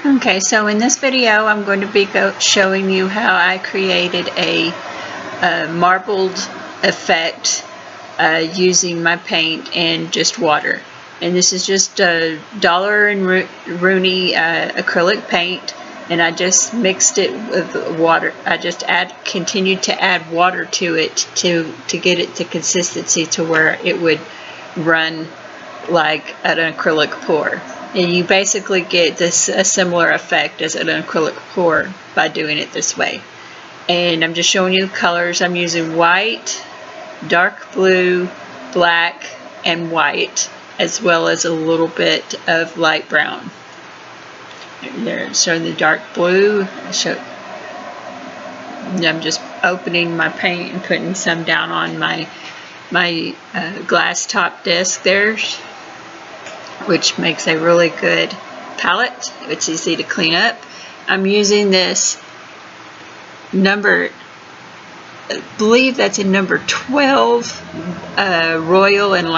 Okay, so in this video I'm going to be showing you how I created a marbled effect using my paint and just water. And this is just a Dollar and Rowney acrylic paint, and I just mixed it with water. I just continued to add water to it to get it the consistency to where it would run like an acrylic pour. And you basically get this a similar effect as an acrylic pour by doing it this way. And I'm just showing you the colors. I'm using white, dark blue, black, and white, as well as a little bit of light brown. There, showing the dark blue. I'm just opening my paint and putting some down on my glass top desk there, which makes a really good palette. It's easy to clean up. I'm using this number, I believe that's in number 12, Royal and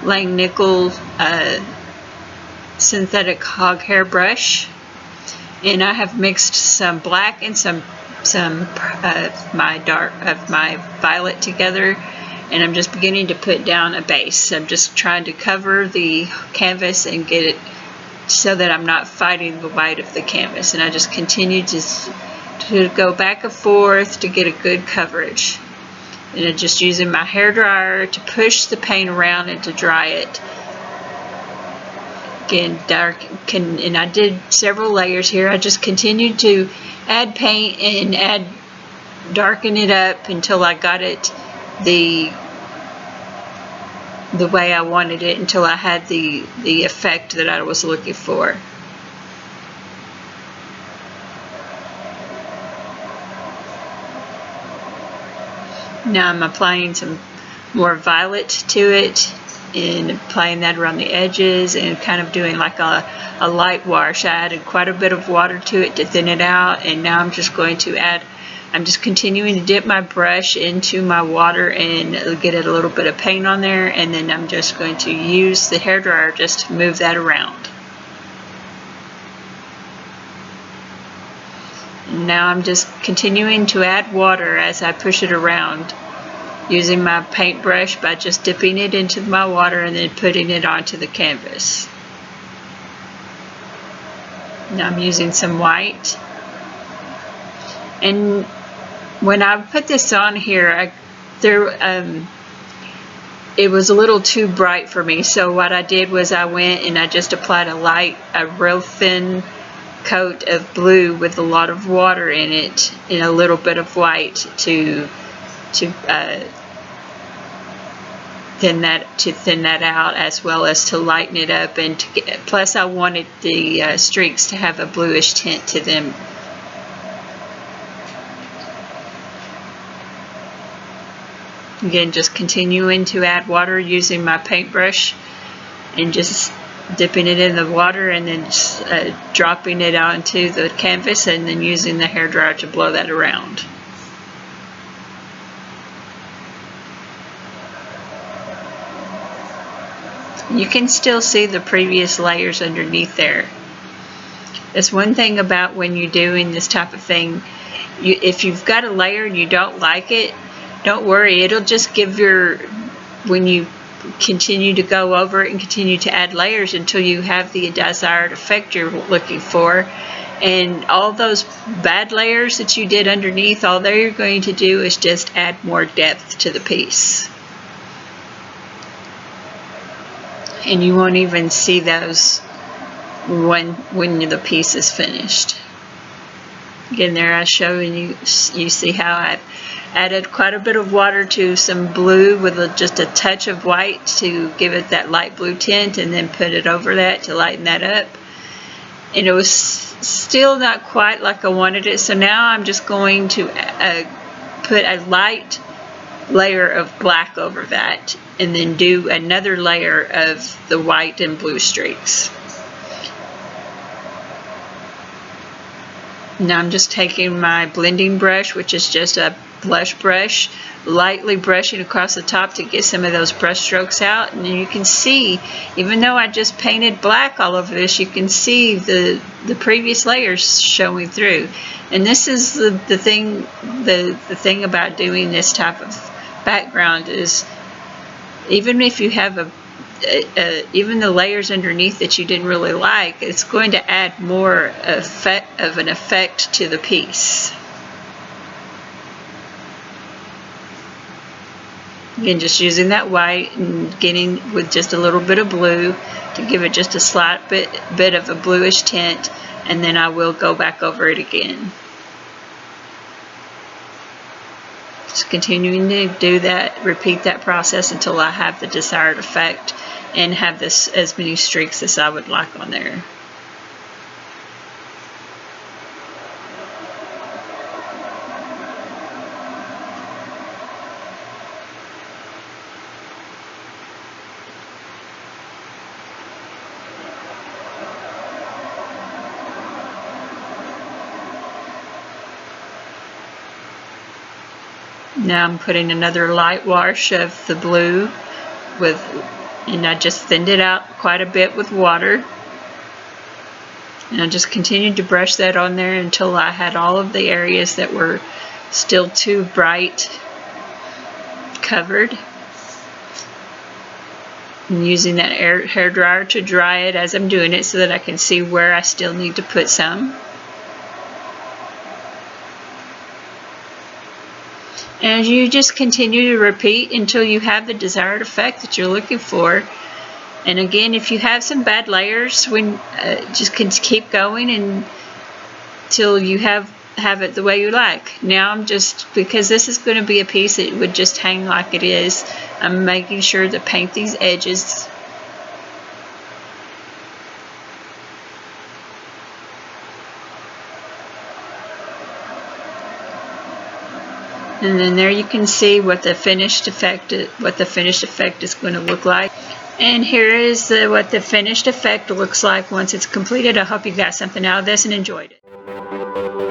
Langenickle synthetic hog hair brush, and I have mixed some black and some my violet together, and I'm just beginning to put down a base. I'm just trying to cover the canvas and get it so that I'm not fighting the white of the canvas, and I just continue to go back and forth to get a good coverage. And I'm just using my hair dryer to push the paint around and to dry it. Again, and I did several layers here. I just continued to add paint and darken it up until I got it the way I wanted it, until I had the effect that I was looking for. Now I'm applying some more violet to it and applying that around the edges and kind of doing like a light wash. I added quite a bit of water to it to thin it out, and now I'm just going to I'm just continuing to dip my brush into my water and get a little bit of paint on there, and then I'm just going to use the hairdryer just to move that around. Now I'm just continuing to add water as I push it around, using my paintbrush by just dipping it into my water and then putting it onto the canvas. Now I'm using some white. And when I put this on here, it was a little too bright for me, so what I did was I went and I just applied a real thin coat of blue with a lot of water in it and a little bit of white to thin that out, as well as to lighten it up, and plus I wanted the streaks to have a bluish tint to them. Again, just continuing to add water using my paintbrush and just dipping it in the water and then just, dropping it onto the canvas, and then using the hairdryer to blow that around. You can still see the previous layers underneath there. That's one thing about when you're doing this type of thing. If you've got a layer and you don't like it, don't worry, it'll just give when you continue to go over it and continue to add layers until you have the desired effect you're looking for. And all those bad layers that you did underneath, all they're going to do is just add more depth to the piece. And you won't even see those when the piece is finished. Again, there I'm showing you see how I've added quite a bit of water to some blue with just a touch of white to give it that light blue tint, and then put it over that to lighten that up. And it was still not quite like I wanted it, so now I'm just going to put a light layer of black over that, and then do another layer of the white and blue streaks. Now I'm just taking my blending brush, which is just a blush brush, lightly brushing across the top to get some of those brush strokes out. And you can see, even though I just painted black all over this, you can see the previous layers showing through. And this is the thing about doing this type of background is, even if you have even the layers underneath that you didn't really like, it's going to add more of an effect to the piece. Again, just using that white and getting with just a little bit of blue to give it just a slight bit of a bluish tint, and then I will go back over it again. Just continuing to do that, repeat that process until I have the desired effect and have this as many streaks as I would like on there. Now I'm putting another light wash of the blue and I just thinned it out quite a bit with water. And I just continued to brush that on there until I had all of the areas that were still too bright covered. And using that hair dryer to dry it as I'm doing it so that I can see where I still need to put some. And you just continue to repeat until you have the desired effect that you're looking for. And again, if you have some bad layers, just keep going until you have it the way you like. Now I'm just, because this is going to be a piece that would just hang like it is, I'm making sure to paint these edges. And then there you can see what the finished effect is going to look like. And here is what the finished effect looks like once it's completed. I hope you got something out of this and enjoyed it.